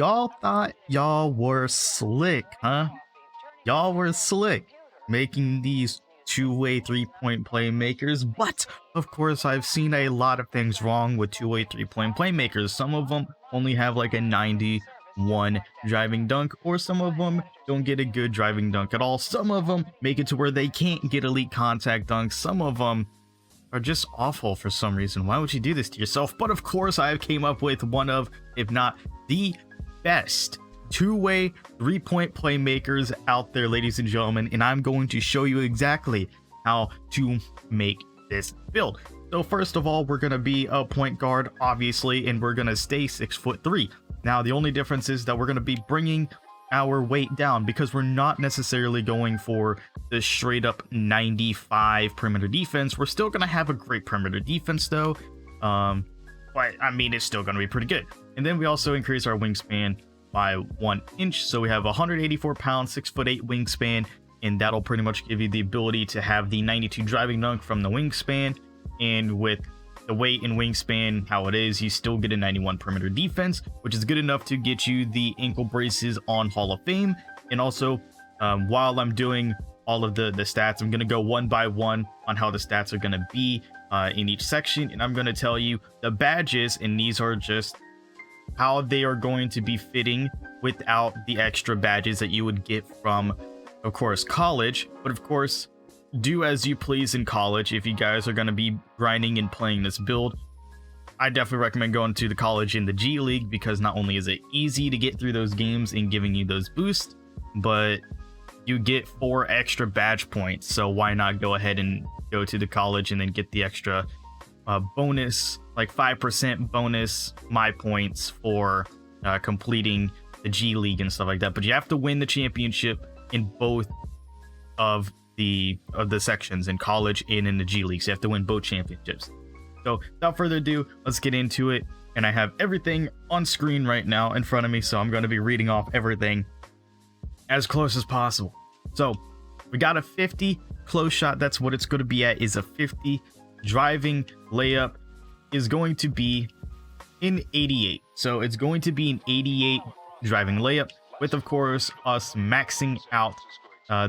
Y'all thought y'all were slick, huh? Y'all were slick making these two-way three-point playmakers, but of course I've seen a lot of things wrong with two-way three-point playmakers. Some of them only have like a 91 driving dunk, or some of them don't get a good driving dunk at all. Some of them make it to where they can't get elite contact dunks. Some of them are just awful for some reason. Why would you do this to yourself? But of course I came up with one of, if not the best two-way three-point playmakers out there, ladies and gentlemen, and I'm going to show you exactly how to make this build. So first of all, we're going to be a point guard, obviously, and we're going to stay 6'3". Now the only difference is that we're going to be bringing our weight down, because we're not necessarily going for the straight up 95 perimeter defense. We're still going to have a great perimeter defense though, but I mean, it's still going to be pretty good. And then we also increase our wingspan by 1 inch, so we have 184 pounds, 6'8" wingspan, and that'll pretty much give you the ability to have the 92 driving dunk from the wingspan. And with the weight and wingspan how it is, you still get a 91 perimeter defense, which is good enough to get you the ankle braces on Hall of Fame. And also, while I'm doing all of the stats, I'm going to go one by one on how the stats are going to be in each section, and I'm going to tell you the badges, and these are just how they are going to be fitting without the extra badges that you would get from, of course, college. But of course, do as you please in college. If you guys are going to be grinding and playing this build, I definitely recommend going to the college in the G League, because not only is it easy to get through those games and giving you those boosts, but you get 4 extra badge points. So why not go ahead and go to the college and then get the extra bonus, like 5% bonus my points for completing the G League and stuff like that. But you have to win the championship in both of the sections, in college and in the G League. So you have to win both championships. So without further ado, let's get into it. And I have everything on screen right now in front of me, so I'm going to be reading off everything as close as possible. So we got a 50 close shot. That's what it's going to be at, is a 50. Driving layup is going to be in 88. So it's going to be an 88 driving layup, with of course us maxing out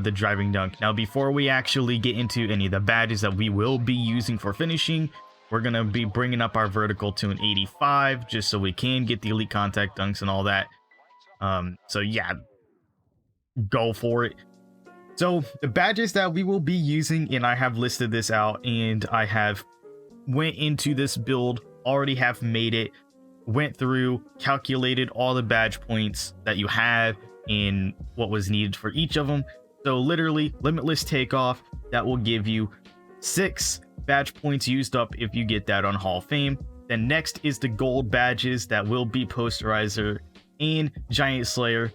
the driving dunk. Now before we actually get into any of the badges that we will be using for finishing, we're going to be bringing up our vertical to an 85, just so we can get the elite contact dunks and all that. So yeah, go for it. So the badges that we will be using, and I have listed this out, and I have went into this build, already have made it, went through, calculated all the badge points that you have and what was needed for each of them. So literally, limitless takeoff, that will give you 6 badge points used up if you get that on Hall of Fame. Then next is the gold badges, that will be posterizer and giant slayer,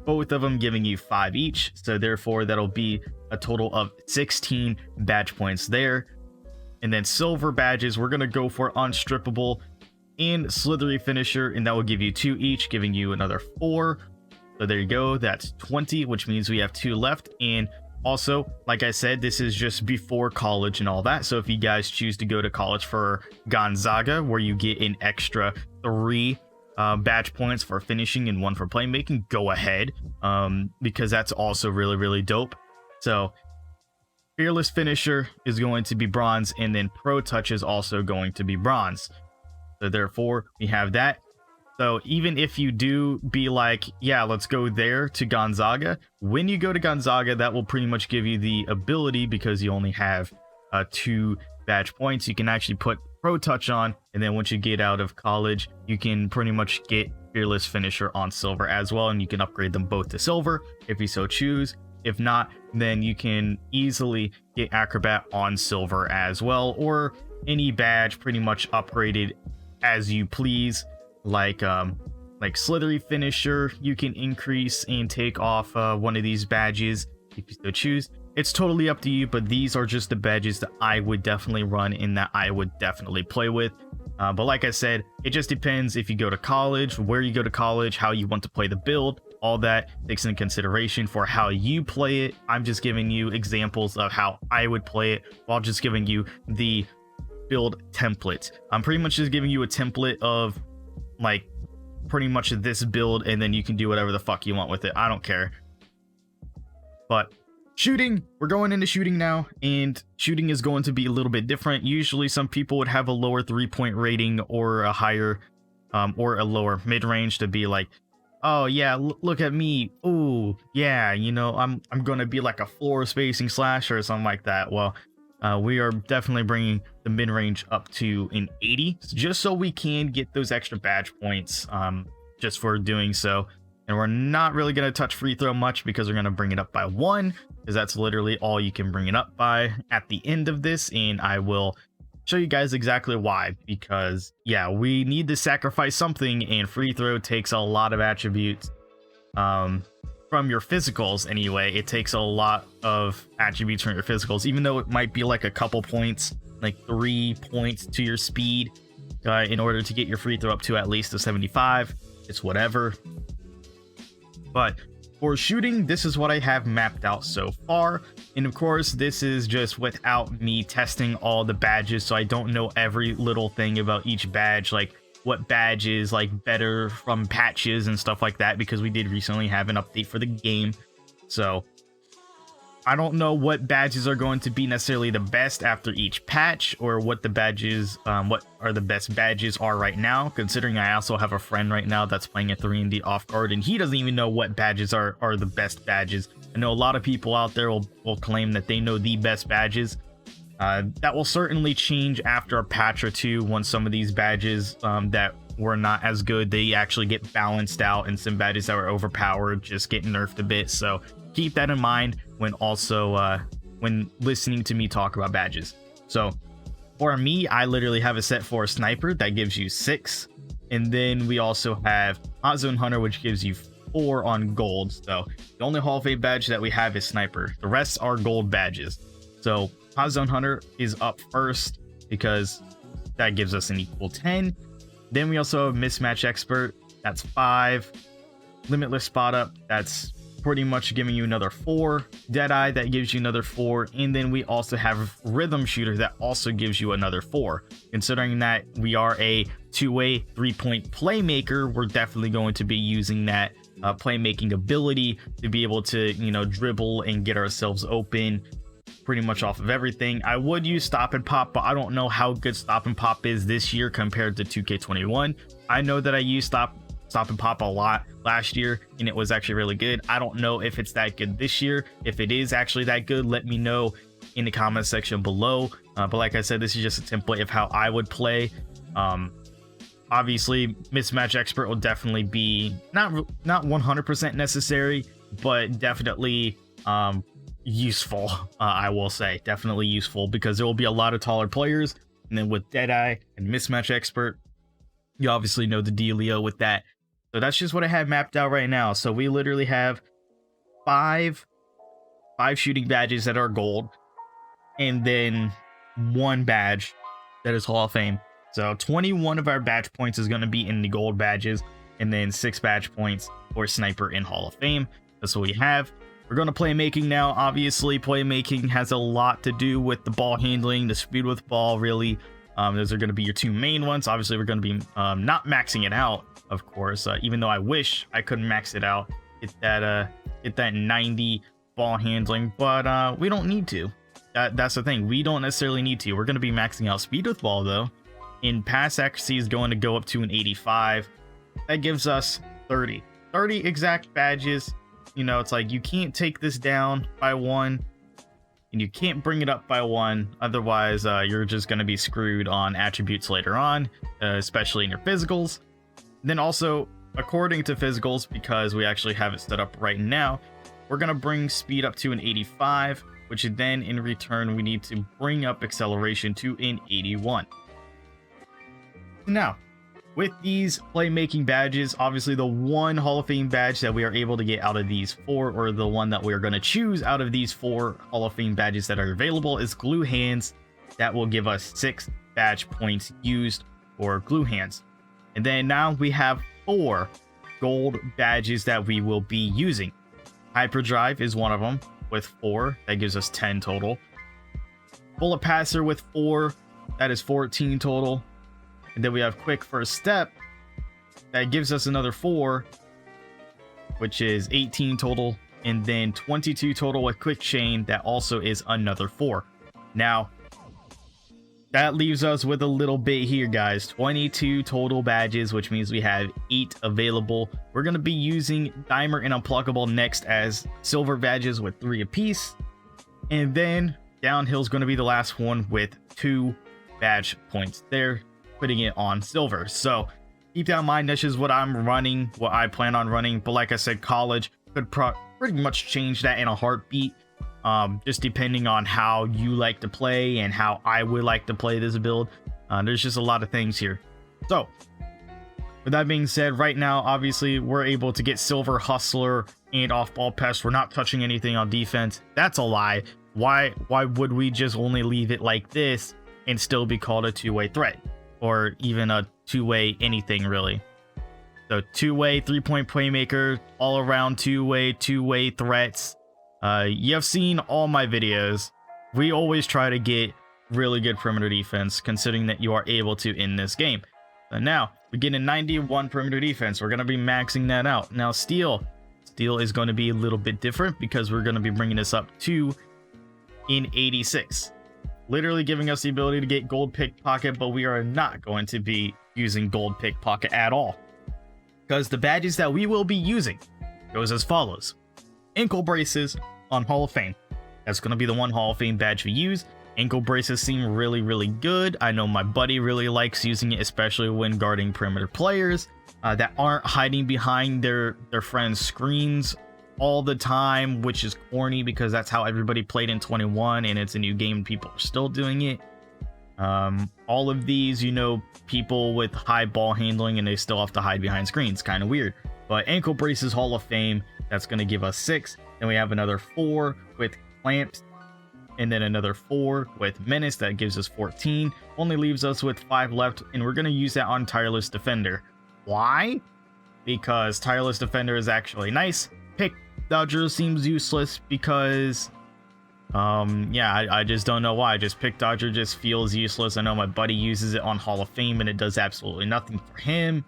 both of them giving you 5 each. So therefore that'll be a total of 16 badge points there. And then silver badges, we're going to go for unstrippable and slithery finisher, and that will give you 2 each, giving you another 4. So there you go, that's 20, which means we have 2 left. And also, like I said, this is just before college and all that. So if you guys choose to go to college for Gonzaga, where you get an extra 3 badge points for finishing and 1 for playmaking, go ahead, because that's also really, really dope. So fearless finisher is going to be bronze, and then pro touch is also going to be bronze. So therefore we have that. So even if you do be like, yeah, let's go there to Gonzaga, when you go to Gonzaga, that will pretty much give you the ability, because you only have 2 badge points, you can actually put pro touch on, and then once you get out of college, you can pretty much get fearless finisher on silver as well, and you can upgrade them both to silver if you so choose. If not, then you can easily get acrobat on silver as well, or any badge pretty much upgraded as you please. Like slithery finisher, you can increase and take off one of these badges if you so choose. It's totally up to you, but these are just the badges that I would definitely run and that I would definitely play with. But like I said, it just depends if you go to college, where you go to college, how you want to play the build. All that takes into consideration for how you play it. I'm just giving you examples of how I would play it, while just giving you the build template. I'm pretty much just giving you a template of like pretty much this build, and then you can do whatever the fuck you want with it. I don't care. But shooting, we're going into shooting now, and shooting is going to be a little bit different. Usually some people would have a lower 3-point rating or a higher or a lower mid-range to be like, oh yeah, look at me, oh yeah, you know, I'm gonna be like a floor spacing slasher or something like that. Well, we are definitely bringing the mid-range up to an 80 just so we can get those extra badge points just for doing so. And we're not really going to touch free throw much because we're going to bring it up by 1, because that's literally all you can bring it up by at the end of this. And I will show you guys exactly why, because yeah, we need to sacrifice something, and free throw takes a lot of attributes from your physicals anyway. It takes a lot of attributes from your physicals, even though it might be like a couple points, like 3 points to your speed in order to get your free throw up to at least a 75. It's whatever. But for shooting, this is what I have mapped out so far. And of course, this is just without me testing all the badges, so I don't know every little thing about each badge, like what badge is like better from patches and stuff like that, because we did recently have an update for the game. So I don't know what badges are going to be necessarily the best after each patch, or what the badges, what are the best badges are right now, considering I also have a friend right now that's playing a 3&D off guard, and he doesn't even know what badges are the best badges. I know a lot of people out there will claim that they know the best badges. That will certainly change after a patch or two, once some of these badges that were not as good, they actually get balanced out, and some badges that were overpowered just get nerfed a bit. So keep that in mind when also when listening to me talk about badges. So for me, I literally have a set for a sniper that gives you 6, and then we also have Hot Zone Hunter, which gives you 4 on gold. So the only Hall of Fame badge that we have is sniper. The rest are gold badges. So Hot Zone Hunter is up first because that gives us an equal 10. Then we also have Mismatch Expert, that's 5. Limitless Spot Up, that's pretty much giving you another 4. Deadeye, that gives you another 4. And then we also have Rhythm Shooter, that also gives you another 4. Considering that we are a 2-way 3-point playmaker, we're definitely going to be using that playmaking ability to be able to, you know, dribble and get ourselves open pretty much off of everything. I would use Stop and Pop, but I don't know how good Stop and Pop is this year compared to 2K21. I know that I used Stop and Pop a lot last year, and it was actually really good. I don't know if it's that good this year. If it is actually that good, let me know in the comment section below. But like I said, this is just a template of how I would play. Obviously, Mismatch Expert will definitely be not 100% necessary, but definitely useful. I will say definitely useful, because there will be a lot of taller players, and then with Deadeye and Mismatch Expert, you obviously know the dealio with that. So that's just what I have mapped out right now. So we literally have five shooting badges that are gold, and then 1 badge that is Hall of Fame. So 21 of our badge points is going to be in the gold badges, and then 6 badge points for sniper in Hall of Fame. That's what we have. We're going to playmaking now. Obviously, playmaking has a lot to do with the ball handling, the speed with ball, really. Those are going to be your 2 main ones. Obviously, we're going to be not maxing it out, of course, even though I wish I could max it out, get that 90 ball handling, but we don't need to. That's the thing. We don't necessarily need to. We're going to be maxing out speed with ball, though. In pass accuracy is going to go up to an 85. That gives us 30 exact badges. You know, it's like you can't take this down by 1, and you can't bring it up by 1. Otherwise, you're just going to be screwed on attributes later on, especially in your physicals. Then also, according to physicals, because we actually have it set up right now, we're going to bring speed up to an 85, which then in return, we need to bring up acceleration to an 81. Now, with these playmaking badges, obviously the 1 Hall of Fame badge that we are able to get out of these 4, or the one that we are going to choose out of these 4 Hall of Fame badges that are available, is Glue Hands. That will give us 6 badge points used for Glue Hands. And then now we have 4 gold badges that we will be using. Hyperdrive is one of them with 4. That gives us 10 total. Bullet Passer with 4. That is 14 total. And then we have Quick First Step that gives us another 4, which is 18 total, and then 22 total with quick chain. That also is another 4. Now, that leaves us with a little bit here, guys. 22 total badges, which means we have 8 available. We're going to be using Dimer and Unpluckable next as silver badges with 3 apiece. And then Downhill is going to be the last one with 2 badge points there, putting it on silver. So keep that in mind. That's just what I'm running, what I plan on running. But like I said, college could pretty much change that in a heartbeat. Just depending on how you like to play and how I would like to play this build. There's just a lot of things here. So with that being said, right now, obviously, we're able to get silver, hustler, and off-ball pest. We're not touching anything on defense. That's a lie. Why would we just only leave it like this and still be called a two-way threat, or even a two-way anything, really? So two-way 3-point playmaker, all around two-way threats. You have seen all my videos. We always try to get really good perimeter defense, considering that you are able to in this game. And now we get a 91 perimeter defense. We're going to be maxing that out. Now steal is going to be a little bit different, because we're going to be bringing this up to in 86, literally giving us the ability to get gold pickpocket, but we are not going to be using gold pickpocket at all, because the badges that we will be using goes as follows. Ankle braces on Hall of Fame. That's going to be the one Hall of Fame badge we use. Ankle braces seem really, really good. I know my buddy really likes using it, especially when guarding perimeter players that aren't hiding behind their friends' screens all the time, which is corny, because that's how everybody played in 21, and it's a new game and people are still doing it. All of these, you know, people with high ball handling and they still have to hide behind screens. Kind of weird. But ankle braces Hall of Fame, that's going to give us 6. Then we have another 4 with clamps, and then another 4 with menace. That gives us 14. Only leaves us with 5 left, and we're going to use that on Tireless Defender. Why? Because Tireless Defender is actually nice. Pick Dodger seems useless because yeah, I just don't know why. Just Pick Dodger just feels useless. I know my buddy uses it on Hall of Fame and it does absolutely nothing for him.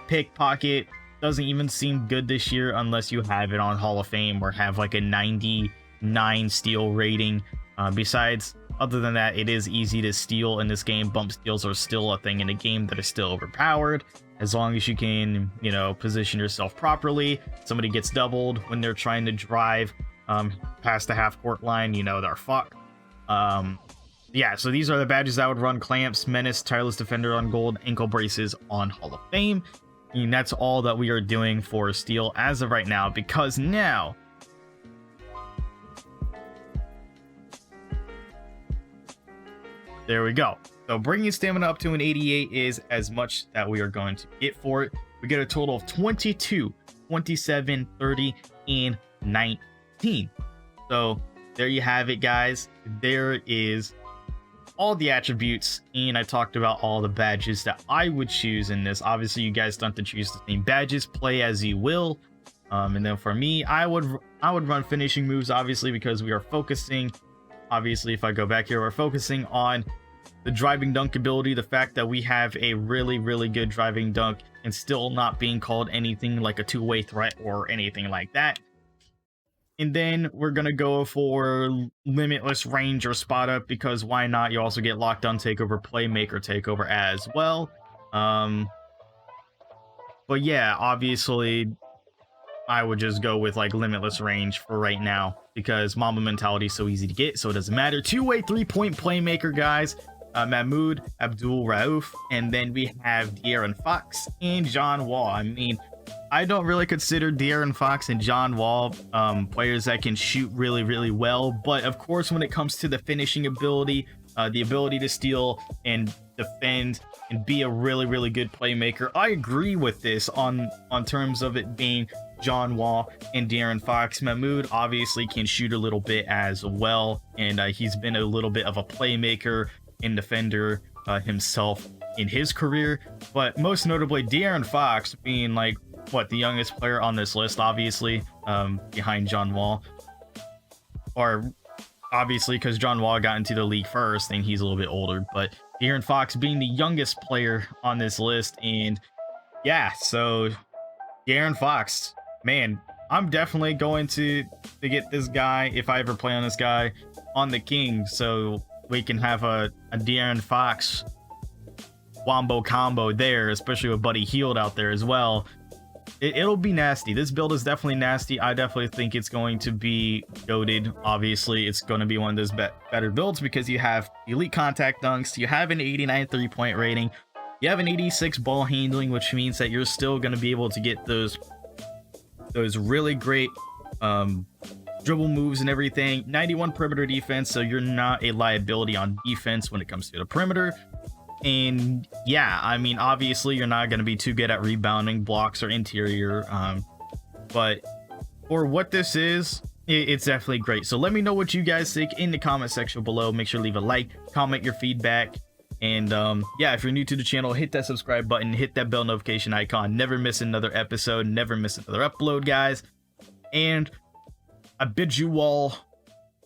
Pickpocket doesn't even seem good this year unless you have it on Hall of Fame or have like a 99 steal rating. Besides, other than that, it is easy to steal in this game. Bump steals are still a thing in the game that is still overpowered. As long as you can, you know, position yourself properly. Somebody gets doubled when they're trying to drive past the half court line, you know, they're fucked. Yeah, so these are the badges that would run: clamps, menace, Tireless Defender on gold, ankle braces on Hall of Fame. And that's all that we are doing for steal as of right now, because now there we go. So bringing stamina up to an 88 is as much that we are going to get for it. We get a total of 22, 27, 30, and 19. So there you have it, guys. There is all the attributes, and I talked about all the badges that I would choose in this. Obviously, you guys don't have to choose the same badges. Play as you will. And then for me, I would run finishing moves, obviously, because we are focusing. Obviously, if I go back here, we're focusing on the driving dunk ability, the fact that we have a really, really good driving dunk and still not being called anything like a two-way threat or anything like that. And then we're going to go for limitless range or spot up, because why not? You also get lockdown takeover, playmaker takeover as well. But yeah, obviously I would just go with like limitless range for right now, because Mamba mentality is so easy to get, so it doesn't matter. Two-way 3-point playmaker, guys. Mahmoud, Abdul Rauf, and then we have De'Aaron Fox and John Wall. I mean, I don't really consider De'Aaron Fox and John Wall players that can shoot really, really well, but of course when it comes to the finishing ability, the ability to steal and defend and be a really, really good playmaker, I agree with this on terms of it being John Wall and De'Aaron Fox. Mahmoud obviously can shoot a little bit as well, and he's been a little bit of a playmaker and defender himself in his career, but most notably De'Aaron Fox being like what, the youngest player on this list, obviously, behind John Wall, or obviously because John Wall got into the league first and he's a little bit older, but De'Aaron Fox being the youngest player on this list, and yeah, so De'Aaron Fox, man, I'm definitely going to get this guy, if I ever play on this guy, on the king, so we can have a De'Aaron Fox wombo combo there, especially with Buddy Hield out there as well. It'll be nasty. This build is definitely nasty. I definitely think it's going to be goated. Obviously, it's going to be one of those better builds because you have elite contact dunks, you have an 89 3-point rating, you have an 86 ball handling, which means that you're still going to be able to get those really great dribble moves and everything. 91 perimeter defense, so you're not a liability on defense when it comes to the perimeter. And yeah, I mean, obviously you're not going to be too good at rebounding, blocks, or interior, but for what this is, it's definitely great. So let me know what you guys think in the comment section below. Make sure to leave a like, comment your feedback, and yeah, if you're new to the channel, hit that subscribe button, hit that bell notification icon. Never miss another episode, never miss another upload, guys. And I bid you all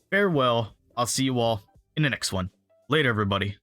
farewell. I'll see you all in the next one. Later, everybody.